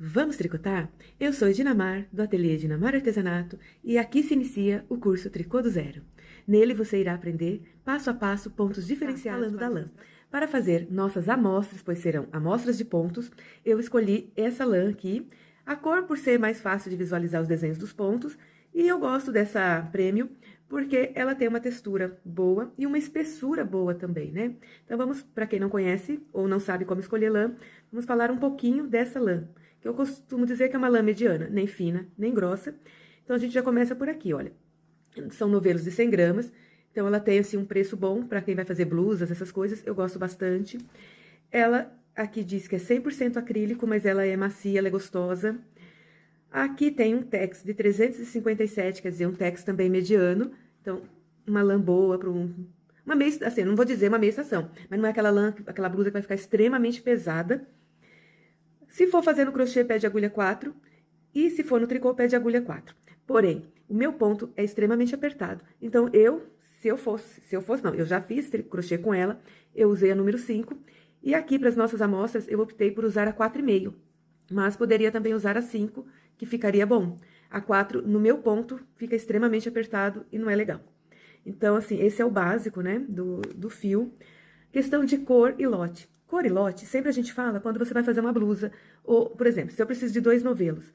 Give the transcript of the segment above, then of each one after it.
Vamos tricotar? Eu sou Dinamar, do ateliê Dinamar Artesanato, e aqui se inicia o curso Tricô do Zero. Nele você irá aprender, passo a passo, pontos diferenciados falando da lã. Para fazer nossas amostras, pois serão amostras de pontos, eu escolhi essa lã aqui. A cor, por ser mais fácil de visualizar os desenhos dos pontos, e eu gosto dessa Premium, porque ela tem uma textura boa e uma espessura boa também, né? Então vamos, para quem não conhece ou não sabe como escolher lã, vamos falar um pouquinho dessa lã, que eu costumo dizer que é uma lã mediana, nem fina, nem grossa. Então, a gente já começa por aqui, olha. São novelos de 100 gramas, então ela tem, assim, um preço bom para quem vai fazer blusas, essas coisas, eu gosto bastante. Ela, aqui diz que é 100% acrílico, mas ela é macia, ela é gostosa. Aqui tem um tex de 357, quer dizer, um tex também mediano. Então, uma lã boa para uma meia, assim, não vou dizer uma meia estação, mas não é aquela lã, aquela blusa que vai ficar extremamente pesada. Se for fazer no crochê, pede agulha 4, e se for no tricô, pede agulha 4. Porém, o meu ponto é extremamente apertado. Então, se eu fosse não, eu já fiz crochê com ela, eu usei a número 5, e aqui, para as nossas amostras, eu optei por usar a 4,5, mas poderia também usar a 5, que ficaria bom. A 4, no meu ponto, fica extremamente apertado e não é legal. Então, assim, esse é o básico, né, do fio. Questão de cor e lote. Cor e lote, sempre a gente fala quando você vai fazer uma blusa. Ou, por exemplo, se eu preciso de 2 novelos.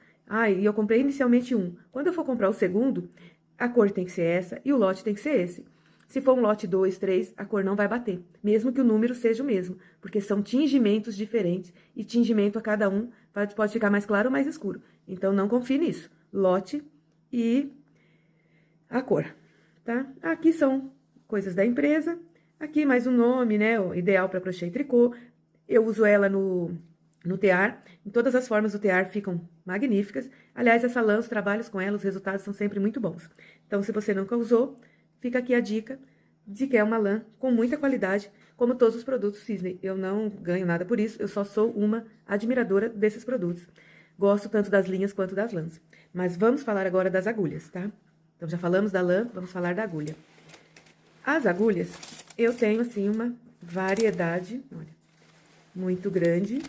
E eu comprei inicialmente um. Quando eu for comprar o segundo, a cor tem que ser essa e o lote tem que ser esse. Se for um lote 2, 3, a cor não vai bater. Mesmo que o número seja o mesmo. Porque são tingimentos diferentes. E tingimento a cada um pode ficar mais claro ou mais escuro. Então, não confie nisso. Lote e a cor, tá? Aqui são coisas da empresa. Aqui mais um nome, né, o ideal para crochê e tricô. Eu uso ela no tear, em todas as formas do tear ficam magníficas. Aliás, essa lã, os trabalhos com ela, os resultados são sempre muito bons. Então, se você nunca usou, fica aqui a dica de que é uma lã com muita qualidade, como todos os produtos Cisne. Eu não ganho nada por isso, eu só sou uma admiradora desses produtos. Gosto tanto das linhas quanto das lãs. Mas vamos falar agora das agulhas, tá? Então, já falamos da lã, vamos falar da agulha. As agulhas, eu tenho, assim, uma variedade, olha, muito grande.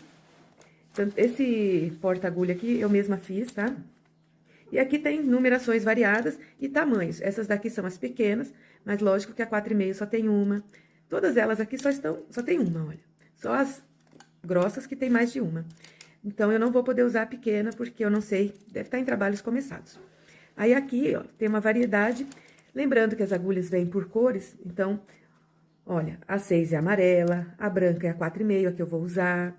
Então, esse porta-agulha aqui, eu mesma fiz, tá? E aqui tem numerações variadas e tamanhos. Essas daqui são as pequenas, mas lógico que a 4,5 só tem uma. Todas elas aqui só tem uma, olha. Só as grossas que tem mais de uma. Então, eu não vou poder usar a pequena, porque eu não sei, deve estar em trabalhos começados. Aí, aqui, ó, tem uma variedade. Lembrando que as agulhas vêm por cores, então, olha, a 6 é amarela, a branca é a 4,5, a que eu vou usar.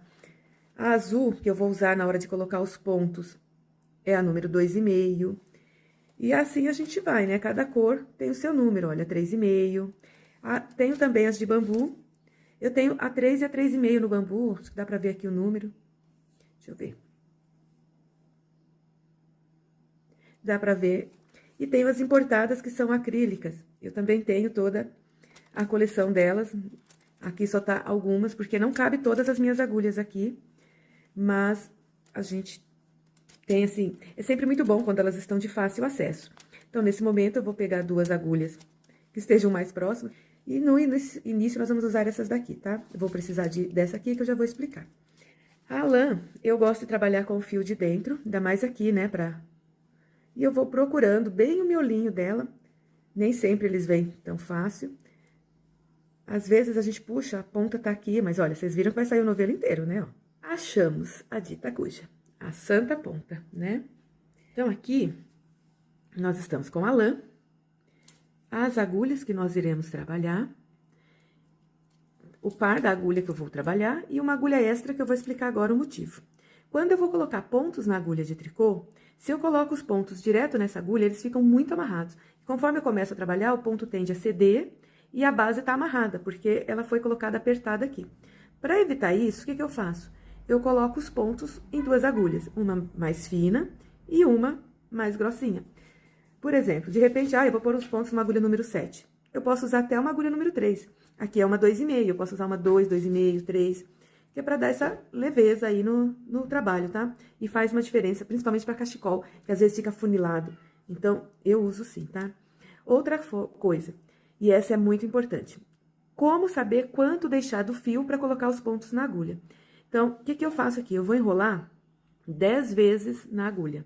A azul, que eu vou usar na hora de colocar os pontos, é a número 2,5. E assim a gente vai, né? Cada cor tem o seu número, olha, 3,5. Tenho também as de bambu. Eu tenho a 3 e a 3,5 no bambu, acho que dá pra ver aqui o número. Deixa eu ver. Dá pra ver. E tenho as importadas, que são acrílicas. Eu também tenho toda a coleção delas. Aqui só tá algumas, porque não cabe todas as minhas agulhas aqui. Mas a gente tem, assim, é sempre muito bom quando elas estão de fácil acesso. Então, nesse momento, eu vou pegar 2 agulhas que estejam mais próximas. E no início, nós vamos usar essas daqui, tá? Eu vou precisar dessa aqui, que eu já vou explicar. A lã, eu gosto de trabalhar com o fio de dentro, ainda mais aqui, né, E eu vou procurando bem o miolinho dela. Nem sempre eles vêm tão fácil. Às vezes, a gente puxa, a ponta tá aqui, mas olha, vocês viram que vai sair o novelo inteiro, né, ó. Achamos a dita cuja, a santa ponta, né? Então, aqui, nós estamos com a lã, as agulhas que nós iremos trabalhar, o par da agulha que eu vou trabalhar e uma agulha extra que eu vou explicar agora o motivo. Quando eu vou colocar pontos na agulha de tricô, se eu coloco os pontos direto nessa agulha, eles ficam muito amarrados. Conforme eu começo a trabalhar, o ponto tende a ceder e a base tá amarrada, porque ela foi colocada apertada aqui. Para evitar isso, o que eu faço? Eu coloco os pontos em 2 agulhas, uma mais fina e uma mais grossinha. Por exemplo, de repente, eu vou pôr os pontos numa agulha número 7. Eu posso usar até uma agulha número 3. Aqui é uma 2,5, eu posso usar uma 2, 2,5, 3, que é pra dar essa leveza aí no trabalho, tá? E faz uma diferença, principalmente pra cachecol, que às vezes fica afunilado. Então, eu uso sim, tá? Outra coisa, e essa é muito importante. Como saber quanto deixar do fio pra colocar os pontos na agulha? Então, o que eu faço aqui? Eu vou enrolar 10 vezes na agulha.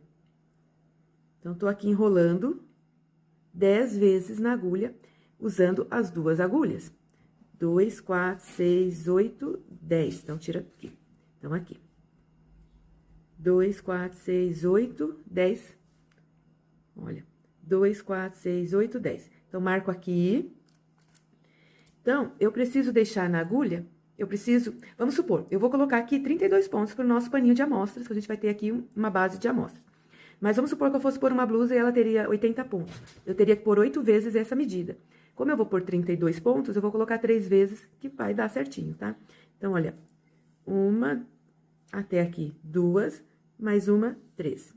Então, tô aqui enrolando 10 vezes na agulha, usando as duas agulhas. 2, 4, 6, 8, 10. Então, tira aqui. Então, aqui. 2, 4, 6, 8, 10. Olha, 2, 4, 6, 8, 10. Então, marco aqui. Então, eu preciso deixar na agulha, vamos supor, eu vou colocar aqui 32 pontos para o nosso paninho de amostras, que a gente vai ter aqui uma base de amostra. Mas vamos supor que eu fosse pôr uma blusa e ela teria 80 pontos. Eu teria que pôr 8 vezes essa medida. Como eu vou pôr 32 pontos, eu vou colocar 3 vezes, que vai dar certinho, tá? Então, olha, uma, até aqui, 2, mais uma, 3.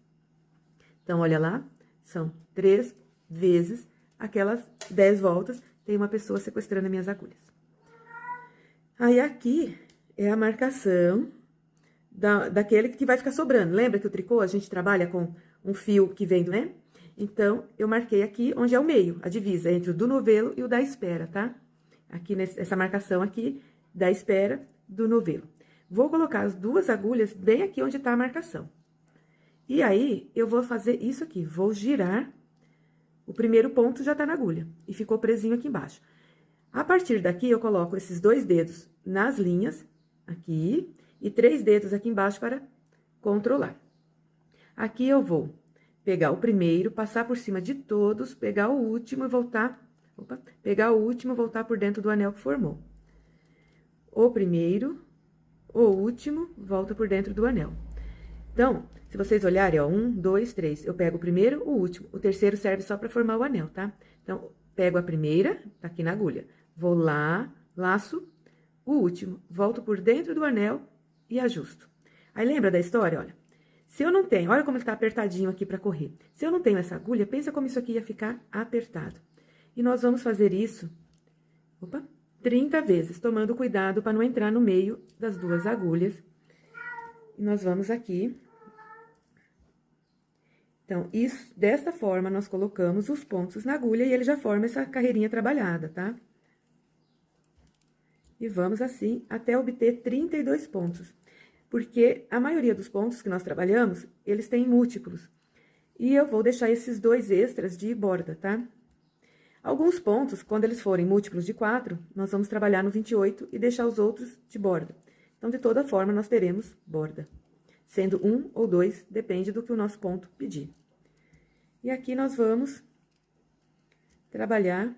Então, olha lá, são 3 vezes aquelas 10 voltas, tem uma pessoa sequestrando as minhas agulhas. Aí, aqui é a marcação daquele que vai ficar sobrando. Lembra que o tricô a gente trabalha com um fio que vem, né? Então, eu marquei aqui onde é o meio, a divisa entre o do novelo e o da espera, tá? Aqui, essa marcação aqui da espera do novelo. Vou colocar as duas agulhas bem aqui onde tá a marcação. E aí, eu vou fazer isso aqui, vou girar, o primeiro ponto já tá na agulha, e ficou presinho aqui embaixo. A partir daqui, eu coloco esses 2 dedos nas linhas, aqui, e 3 dedos aqui embaixo para controlar. Aqui eu vou pegar o primeiro, passar por cima de todos, pegar o último e voltar, pegar o último e voltar por dentro do anel que formou. O primeiro, o último, volta por dentro do anel. Então, se vocês olharem, ó, 1, 2, 3, eu pego o primeiro, o último. O terceiro serve só para formar o anel, tá? Então, pego a primeira, tá aqui na agulha. Vou lá, laço o último, volto por dentro do anel e ajusto. Aí, lembra da história? Olha, se eu não tenho, olha como ele tá apertadinho aqui para correr. Se eu não tenho essa agulha, pensa como isso aqui ia ficar apertado. E nós vamos fazer isso, 30 vezes, tomando cuidado para não entrar no meio das duas agulhas. E nós vamos aqui. Então, desta forma, nós colocamos os pontos na agulha e ele já forma essa carreirinha trabalhada, tá? E vamos assim até obter 32 pontos. Porque a maioria dos pontos que nós trabalhamos, eles têm múltiplos. E eu vou deixar esses 2 extras de borda, tá? Alguns pontos, quando eles forem múltiplos de 4, nós vamos trabalhar no 28 e deixar os outros de borda. Então, de toda forma, nós teremos borda. Sendo 1 ou 2, depende do que o nosso ponto pedir. E aqui nós vamos trabalhar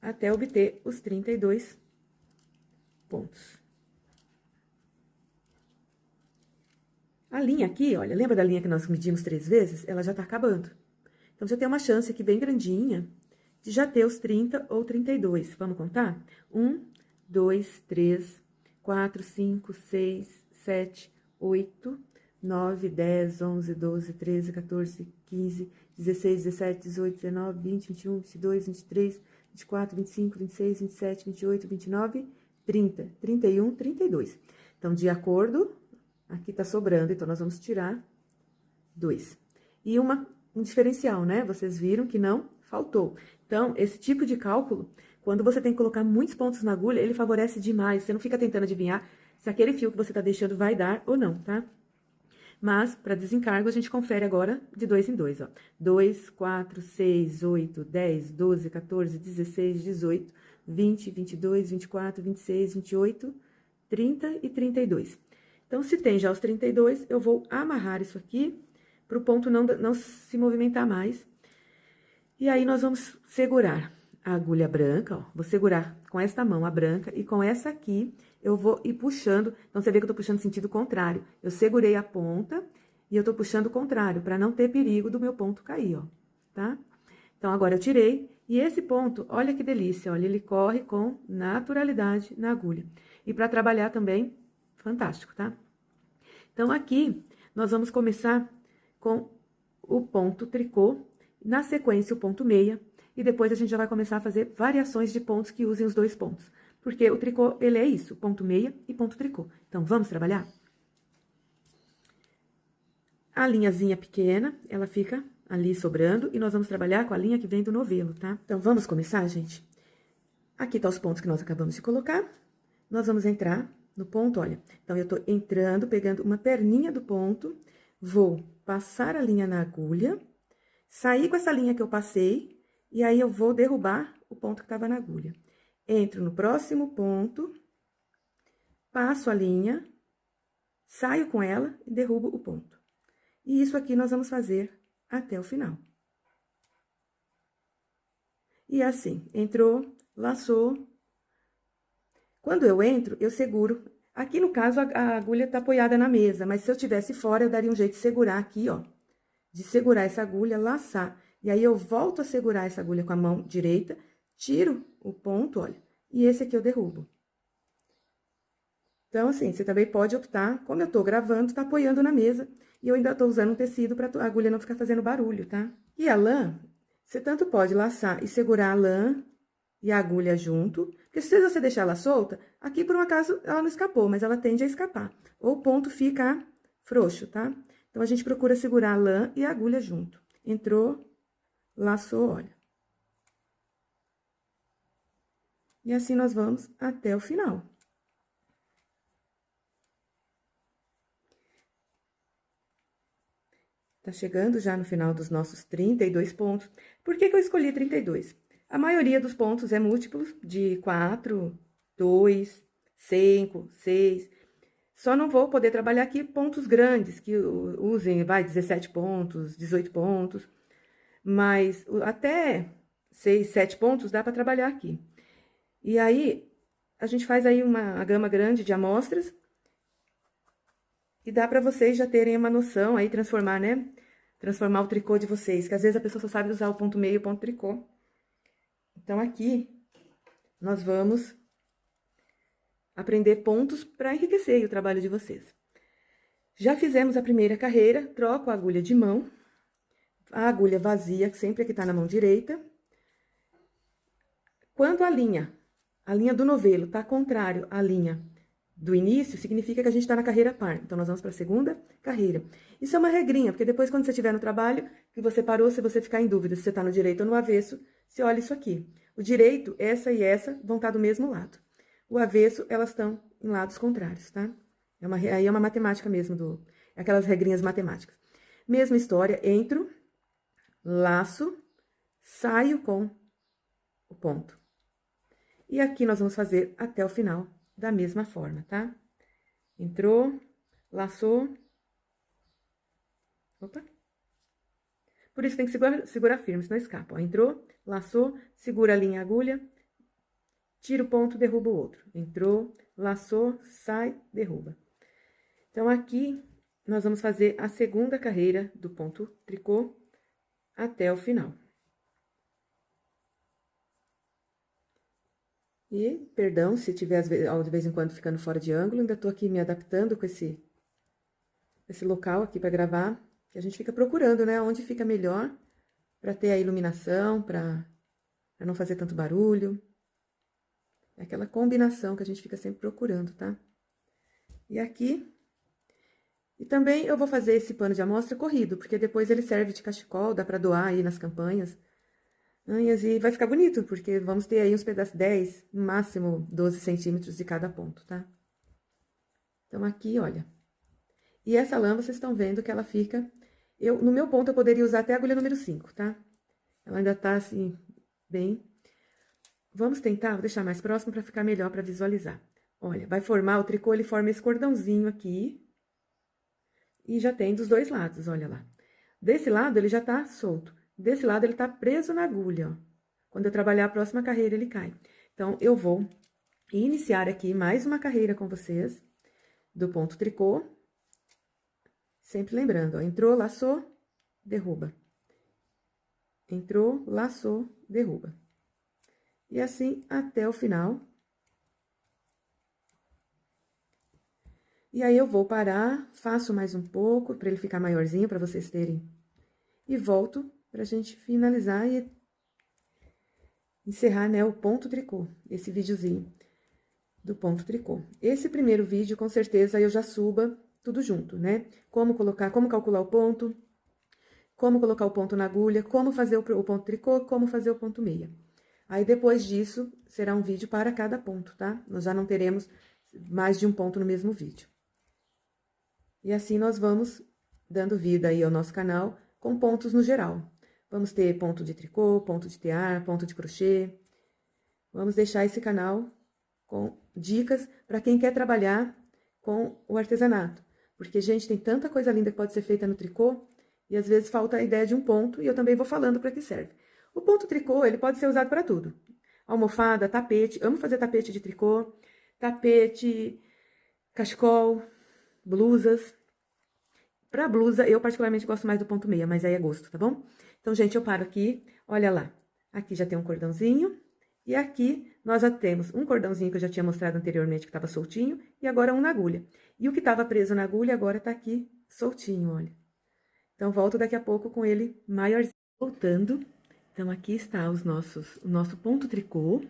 até obter os 32 pontos. A linha aqui, olha, lembra da linha que nós medimos 3 vezes? Ela já tá acabando. Então, já tem uma chance aqui bem grandinha de já ter os 30 ou 32. Vamos contar? 1, 2, 3, 4, 5, 6, 7, 8, 9, 10, 11, 12, 13, 14, 15, 16, 17, 18, 19, 20, 21, 22, 23, 24, 25, 26, 27, 28, 29, 30, 31, 32. Então, de acordo, aqui tá sobrando, então nós vamos tirar 2. E um diferencial, né? Vocês viram que não faltou. Então, esse tipo de cálculo, quando você tem que colocar muitos pontos na agulha, ele favorece demais. Você não fica tentando adivinhar se aquele fio que você tá deixando vai dar ou não, tá? Mas, para desencargo, a gente confere agora de 2 em 2, ó. 2, 4, 6, 8, 10, 12, 14, 16, 18, 20, 22, 24, 26, 28, 30 e 32. Então, se tem já os 32, eu vou amarrar isso aqui para o ponto não se movimentar mais. E aí, nós vamos segurar a agulha branca, ó. Vou segurar com esta mão a branca e com essa aqui eu vou ir puxando. Então, você vê que eu tô puxando no sentido contrário. Eu segurei a ponta e eu tô puxando o contrário, para não ter perigo do meu ponto cair, ó, tá? Então, agora eu tirei. E esse ponto, olha que delícia, olha, ele corre com naturalidade na agulha. E para trabalhar também, fantástico, tá? Então, aqui, nós vamos começar com o ponto tricô, na sequência, o ponto meia, e depois a gente já vai começar a fazer variações de pontos que usem os 2 pontos. Porque o tricô, ele é isso, ponto meia e ponto tricô. Então, vamos trabalhar? A linhazinha pequena, ela fica ali sobrando, e nós vamos trabalhar com a linha que vem do novelo, tá? Então, vamos começar, gente? Aqui tá os pontos que nós acabamos de colocar. Nós vamos entrar no ponto, olha. Então, eu tô entrando, pegando uma perninha do ponto, vou passar a linha na agulha, sair com essa linha que eu passei, e aí eu vou derrubar o ponto que tava na agulha. Entro no próximo ponto, passo a linha, saio com ela e derrubo o ponto. E isso aqui nós vamos fazer até o final. E assim, entrou, laçou. Quando eu entro, eu seguro. Aqui, no caso, a agulha tá apoiada na mesa, mas se eu tivesse fora, eu daria um jeito de segurar aqui, ó. De segurar essa agulha, laçar. E aí, eu volto a segurar essa agulha com a mão direita, tiro o ponto, olha, e esse aqui eu derrubo. Então, assim, você também pode optar, como eu tô gravando, tá apoiando na mesa, e eu ainda tô usando um tecido pra a agulha não ficar fazendo barulho, tá? E a lã, você tanto pode laçar e segurar a lã e a agulha junto, porque se você deixar ela solta, aqui por um acaso ela não escapou, mas ela tende a escapar. Ou o ponto fica frouxo, tá? Então, a gente procura segurar a lã e a agulha junto. Entrou, laçou, olha. E assim nós vamos até o final. Tá chegando já no final dos nossos 32 pontos. Por que que eu escolhi 32? A maioria dos pontos é múltiplos de 4, 2, 5, 6. Só não vou poder trabalhar aqui pontos grandes, que usem, 17 pontos, 18 pontos. Mas até 6, 7 pontos dá para trabalhar aqui. E aí, a gente faz aí uma gama grande de amostras. E dá para vocês já terem uma noção aí, transformar, né? Transformar o tricô de vocês, que às vezes a pessoa só sabe usar o ponto meio e o ponto tricô. Então, aqui, nós vamos aprender pontos para enriquecer o trabalho de vocês. Já fizemos a primeira carreira, troco a agulha de mão, a agulha vazia, sempre que tá na mão direita. Quando a linha do novelo tá contrário à linha do início, significa que a gente tá na carreira par. Então, nós vamos para a segunda carreira. Isso é uma regrinha, porque depois, quando você estiver no trabalho, que você parou, se você ficar em dúvida se você tá no direito ou no avesso, você olha isso aqui. O direito, essa e essa, vão estar do mesmo lado. O avesso, elas estão em lados contrários, tá? Aí é uma matemática mesmo, aquelas regrinhas matemáticas. Mesma história, entro, laço, saio com o ponto. E aqui nós vamos fazer até o final da mesma forma, tá? Entrou, laçou. Opa. Por isso tem que segurar firme, senão escapa. Ó, entrou, laçou, segura a linha e agulha, tira o ponto, derruba o outro. Entrou, laçou, sai, derruba. Então, aqui, nós vamos fazer a segunda carreira do ponto tricô até o final. E, perdão, se tiver de vez em quando ficando fora de ângulo, ainda tô aqui me adaptando com esse local aqui para gravar, que a gente fica procurando, né, onde fica melhor para ter a iluminação, para não fazer tanto barulho. É aquela combinação que a gente fica sempre procurando, tá? E aqui... E também eu vou fazer esse pano de amostra corrido, porque depois ele serve de cachecol, dá para doar aí nas campanhas. E vai ficar bonito, porque vamos ter aí uns pedaços 10, no máximo 12 centímetros de cada ponto, tá? Então, aqui, olha. E essa lã, vocês estão vendo que ela fica... no meu ponto, eu poderia usar até a agulha número 5, tá? Ela ainda tá, assim, bem... Vamos tentar, vou deixar mais próximo para ficar melhor para visualizar. Olha, vai formar, o tricô, ele forma esse cordãozinho aqui. E já tem dos dois lados, olha lá. Desse lado, ele já tá solto. Desse lado, ele tá preso na agulha, ó. Quando eu trabalhar a próxima carreira, ele cai. Então, eu vou iniciar aqui mais uma carreira com vocês, do ponto tricô. Sempre lembrando, ó, entrou, laçou, derruba. Entrou, laçou, derruba. E assim até o final. E aí, eu vou parar, faço mais um pouco, para ele ficar maiorzinho, para vocês terem. E volto pra gente finalizar e encerrar, né, o ponto tricô, esse videozinho do ponto tricô. Esse primeiro vídeo, com certeza, eu já suba tudo junto, né? Como calcular o ponto, como colocar o ponto na agulha, como fazer o ponto tricô, como fazer o ponto meia. Aí, depois disso, será um vídeo para cada ponto, tá? Nós já não teremos mais de um ponto no mesmo vídeo. E assim nós vamos dando vida aí ao nosso canal com pontos no geral. Vamos ter ponto de tricô, ponto de tear, ponto de crochê. Vamos deixar esse canal com dicas para quem quer trabalhar com o artesanato. Porque, gente, tem tanta coisa linda que pode ser feita no tricô e às vezes falta a ideia de um ponto e eu também vou falando para que serve. O ponto tricô, ele pode ser usado para tudo. Almofada, tapete, amo fazer tapete de tricô, tapete, cachecol, blusas. Pra blusa, eu particularmente gosto mais do ponto meia, mas aí é gosto, tá bom? Então, gente, eu paro aqui, olha lá. Aqui já tem um cordãozinho, e aqui nós já temos um cordãozinho que eu já tinha mostrado anteriormente, que tava soltinho, e agora um na agulha. E o que tava preso na agulha agora tá aqui soltinho, olha. Então, volto daqui a pouco com ele maiorzinho. Voltando, então aqui está o nosso ponto tricô,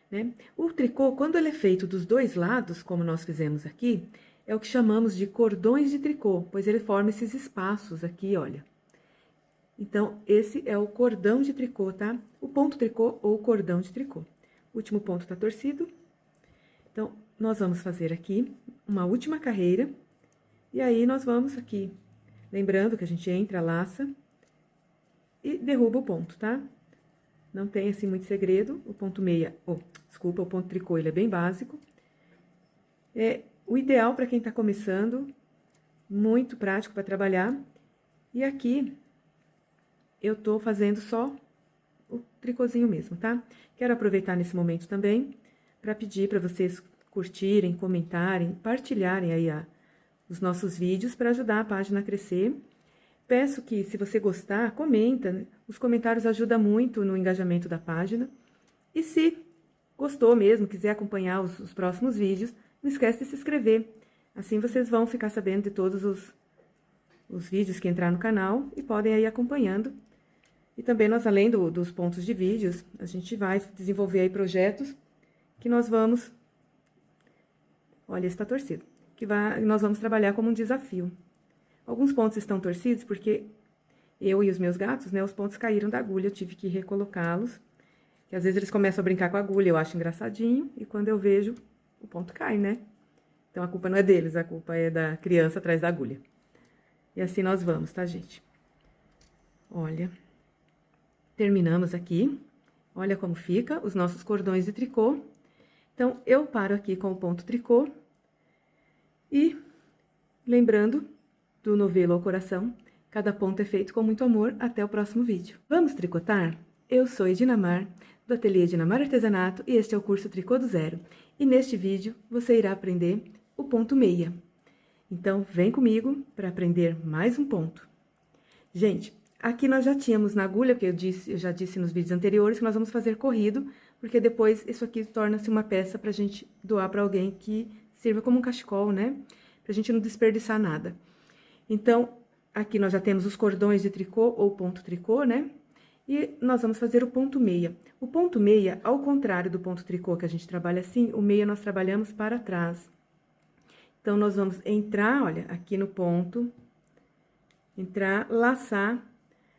né? O tricô, quando ele é feito dos dois lados, como nós fizemos aqui, é o que chamamos de cordões de tricô, pois ele forma esses espaços aqui, olha. Então, esse é o cordão de tricô, tá? O ponto tricô ou cordão de tricô. O último ponto tá torcido. Então, nós vamos fazer aqui uma última carreira. E aí, nós vamos aqui, lembrando que a gente entra, laça e derruba o ponto, tá? Não tem, assim, muito segredo. O ponto meia, desculpa, o ponto tricô, ele é bem básico. O ideal para quem tá começando, muito prático para trabalhar. E aqui, eu tô fazendo só o tricôzinho mesmo, tá? Quero aproveitar nesse momento também para pedir para vocês curtirem, comentarem, partilharem aí os nossos vídeos para ajudar a página a crescer. Peço que, se você gostar, comenta. Os comentários ajudam muito no engajamento da página. E se gostou mesmo, quiser acompanhar os próximos vídeos, não esquece de se inscrever. Assim vocês vão ficar sabendo de todos os vídeos que entrar no canal e podem ir acompanhando. E também nós, além dos pontos de vídeos, a gente vai desenvolver aí projetos que nós vamos... Olha, esse tá torcido. Nós vamos trabalhar como um desafio. Alguns pontos estão torcidos porque eu e os meus gatos, né, os pontos caíram da agulha, eu tive que recolocá-los. Que às vezes eles começam a brincar com a agulha, eu acho engraçadinho, e quando eu vejo, o ponto cai, né? Então, a culpa não é deles, a culpa é da criança atrás da agulha. E assim nós vamos, tá, gente? Olha, terminamos aqui. Olha como fica os nossos cordões de tricô. Então, eu paro aqui com o ponto tricô. E, lembrando do novelo ao coração, cada ponto é feito com muito amor. Até o próximo vídeo. Vamos tricotar? Eu sou Edinamar, do Ateliê Edinamar Artesanato, e este é o curso Tricô do Zero. E neste vídeo, você irá aprender o ponto meia. Então, vem comigo para aprender mais um ponto. Gente, aqui nós já tínhamos na agulha, que eu já disse nos vídeos anteriores, que nós vamos fazer corrido, porque depois isso aqui torna-se uma peça pra gente doar para alguém que sirva como um cachecol, né? Pra gente não desperdiçar nada. Então, aqui nós já temos os cordões de tricô ou ponto tricô, né? E nós vamos fazer o ponto meia. O ponto meia, ao contrário do ponto tricô, que a gente trabalha assim, o meia nós trabalhamos para trás. Então, nós vamos entrar, olha, aqui no ponto, entrar, laçar.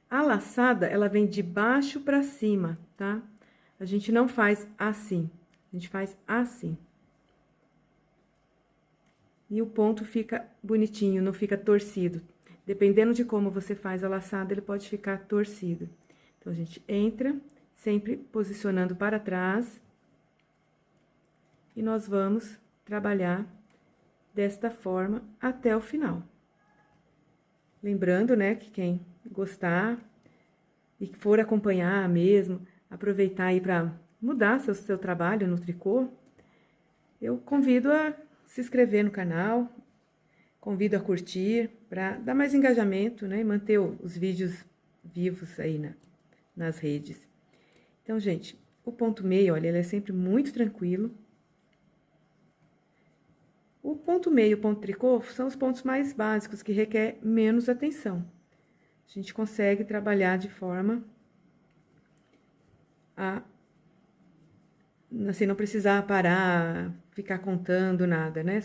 A laçada, ela vem de baixo para cima, tá? A gente não faz assim, a gente faz assim. E o ponto fica bonitinho, não fica torcido. Dependendo de como você faz a laçada, ele pode ficar torcido. Então, a gente entra, sempre posicionando para trás. E nós vamos trabalhar desta forma até o final. Lembrando, né, que quem gostar e que for acompanhar mesmo, aproveitar aí para mudar seu trabalho no tricô, eu convido a se inscrever no canal, convido a curtir, para dar mais engajamento, né, e manter os vídeos vivos aí nas redes. Então, gente, o ponto meio, olha, ele é sempre muito tranquilo. O ponto meio e o ponto tricô são os pontos mais básicos, que requer menos atenção. A gente consegue trabalhar de forma a, assim, não precisar parar, ficar contando nada, né?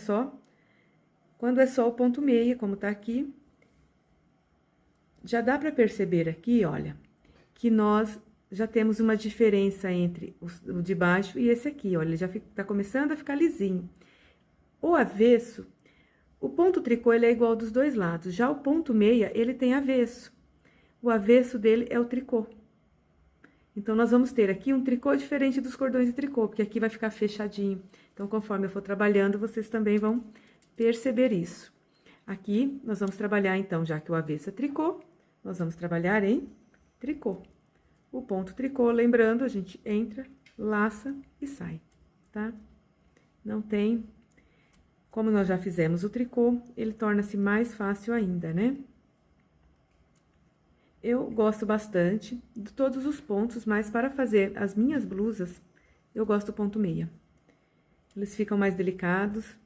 Quando é só o ponto meia, como tá aqui, já dá para perceber aqui, olha, que nós já temos uma diferença entre o de baixo e esse aqui, olha, ele já tá começando a ficar lisinho. O avesso, o ponto tricô, ele é igual dos dois lados. Já o ponto meia, ele tem avesso. O avesso dele é o tricô. Então, nós vamos ter aqui um tricô diferente dos cordões de tricô, porque aqui vai ficar fechadinho. Então, conforme eu for trabalhando, vocês também vão perceber isso. Aqui, nós vamos trabalhar, então, já que o avesso é tricô, nós vamos trabalhar em tricô. O ponto tricô, lembrando, a gente entra, laça e sai, tá? Não tem... Como nós já fizemos o tricô, ele torna-se mais fácil ainda, né? Eu gosto bastante de todos os pontos, mas para fazer as minhas blusas, eu gosto do ponto meia. Eles ficam mais delicados,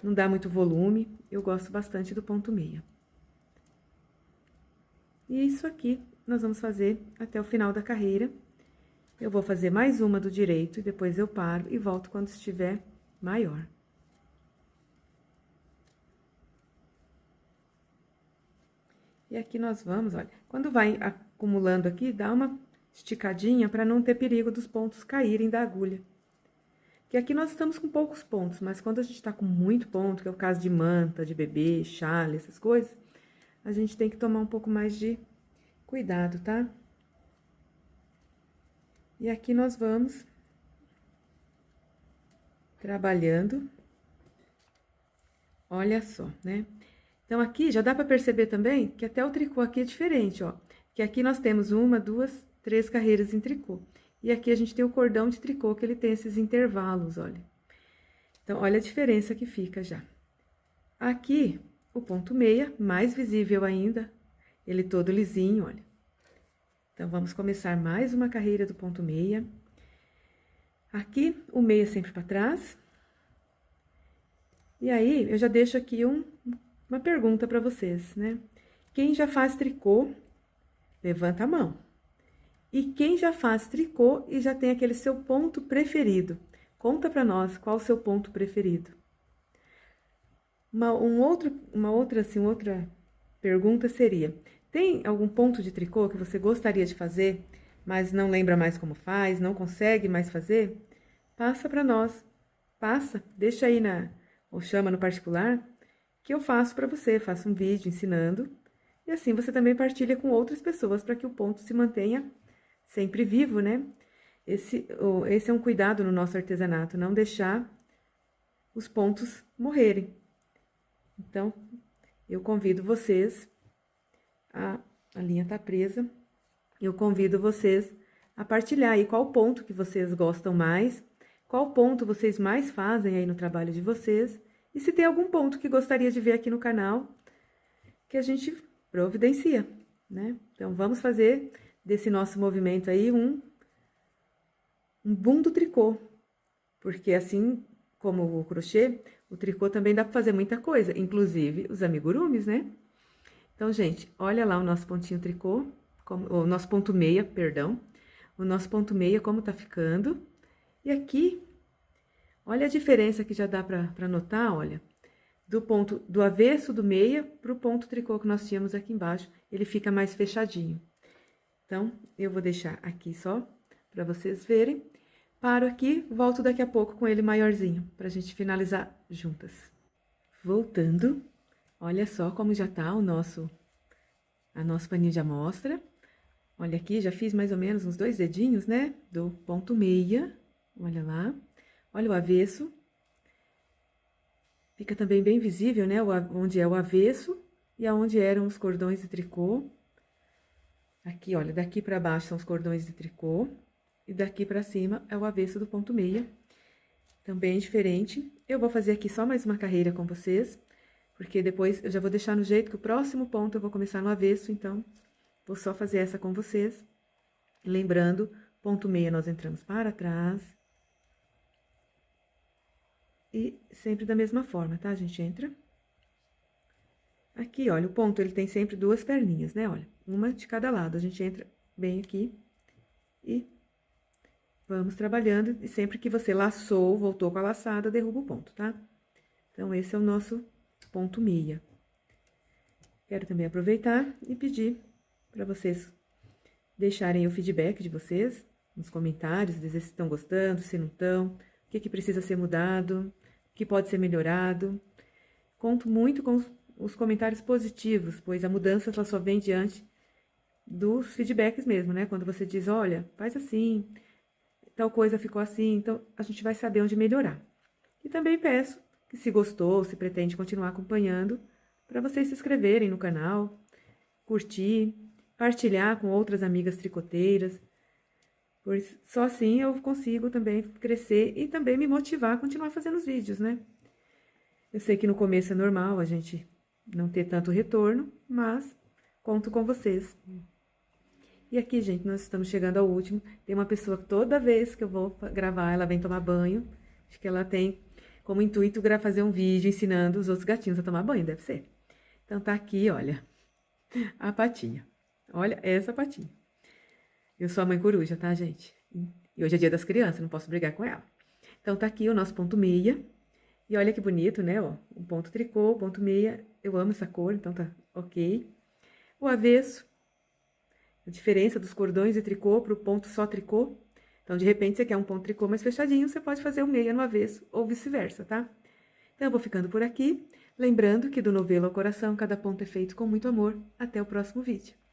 não dá muito volume, eu gosto bastante do ponto meia. E isso aqui nós vamos fazer até o final da carreira. Eu vou fazer mais uma do direito e depois eu paro e volto quando estiver maior. E aqui nós vamos, olha, quando vai acumulando aqui, dá uma esticadinha para não ter perigo dos pontos caírem da agulha. Porque aqui nós estamos com poucos pontos, mas quando a gente tá com muito ponto, que é o caso de manta, de bebê, chale, essas coisas, a gente tem que tomar um pouco mais de cuidado, tá? E aqui nós vamos trabalhando. Olha só, né? Então, aqui já dá para perceber também que até o tricô aqui é diferente, ó. Que aqui nós temos 1, 2, 3 carreiras em tricô. E aqui a gente tem o cordão de tricô, que ele tem esses intervalos, olha. Então, olha a diferença que fica já. Aqui, o ponto meia, mais visível ainda, ele todo lisinho, olha. Então, vamos começar mais uma carreira do ponto meia. Aqui, o meia sempre para trás. E aí, eu já deixo aqui uma pergunta para vocês, né? Quem já faz tricô, levanta a mão. E quem já faz tricô e já tem aquele seu ponto preferido? Conta para nós qual o seu ponto preferido. Uma outra pergunta seria: tem algum ponto de tricô que você gostaria de fazer, mas não lembra mais como faz, não consegue mais fazer? Passa para nós. Passa, deixa aí ou chama no particular, que eu faço para você, faço um vídeo ensinando, e assim você também partilha com outras pessoas para que o ponto se mantenha sempre vivo, né? Esse é um cuidado no nosso artesanato, não deixar os pontos morrerem. Então, eu convido vocês, a linha tá presa, eu convido vocês a partilhar aí qual ponto que vocês gostam mais, qual ponto vocês mais fazem aí no trabalho de vocês, e se tem algum ponto que gostaria de ver aqui no canal, que a gente providencia, né? Então, vamos fazer desse nosso movimento aí um boom do tricô. Porque assim como o crochê, o tricô também dá para fazer muita coisa, inclusive os amigurumis, né? Então, gente, olha lá o nosso pontinho tricô, o nosso ponto meia, perdão. O nosso ponto meia, como tá ficando. E aqui... Olha a diferença que já dá para notar, olha, do avesso do meia pro ponto tricô que nós tínhamos aqui embaixo, ele fica mais fechadinho. Então, eu vou deixar aqui só para vocês verem. Paro aqui, volto daqui a pouco com ele maiorzinho, pra gente finalizar juntas. Voltando, olha só como já tá o nosso paninho de amostra. Olha aqui, já fiz mais ou menos uns 2 dedinhos, né, do ponto meia, olha lá. Olha o avesso, fica também bem visível, né, onde é o avesso e aonde eram os cordões de tricô. Aqui, olha, daqui para baixo são os cordões de tricô e daqui para cima é o avesso do ponto meia. Também diferente. Eu vou fazer aqui só mais uma carreira com vocês, porque depois eu já vou deixar no jeito que o próximo ponto eu vou começar no avesso, então vou só fazer essa com vocês. Lembrando, ponto meia nós entramos para trás. E sempre da mesma forma, tá? A gente entra. Aqui, olha, o ponto, ele tem sempre 2 perninhas, né? Olha, uma de cada lado. A gente entra bem aqui e vamos trabalhando. E sempre que você laçou, voltou com a laçada, derruba o ponto, tá? Então, esse é o nosso ponto meia. Quero também aproveitar e pedir para vocês deixarem o feedback de vocês nos comentários, dizer se estão gostando, se não estão, o que precisa ser mudado. que pode ser melhorado. Conto muito com os comentários positivos, pois a mudança ela só vem diante dos feedbacks mesmo, né? Quando você diz, olha, faz assim, tal coisa ficou assim, então a gente vai saber onde melhorar. E também peço que se gostou, se pretende continuar acompanhando, para vocês se inscreverem no canal, curtir, partilhar com outras amigas tricoteiras, pois só assim eu consigo também crescer e também me motivar a continuar fazendo os vídeos, né? Eu sei que no começo é normal a gente não ter tanto retorno, mas conto com vocês. E aqui, gente, nós estamos chegando ao último. Tem uma pessoa que toda vez que eu vou gravar, ela vem tomar banho. Acho que ela tem como intuito fazer um vídeo ensinando os outros gatinhos a tomar banho, deve ser. Então tá aqui, olha, a patinha. Olha essa patinha. Eu sou a mãe coruja, tá, gente? E hoje é dia das crianças, não posso brigar com ela. Então tá aqui o nosso ponto meia. E olha que bonito, né, ó. Um ponto tricô, ponto meia. Eu amo essa cor, então tá ok. O avesso. A diferença dos cordões de tricô para o ponto só tricô. Então, de repente, você quer um ponto tricô mais fechadinho, você pode fazer o meia no avesso ou vice-versa, tá? Então, eu vou ficando por aqui. Lembrando que do novelo ao coração, cada ponto é feito com muito amor. Até o próximo vídeo.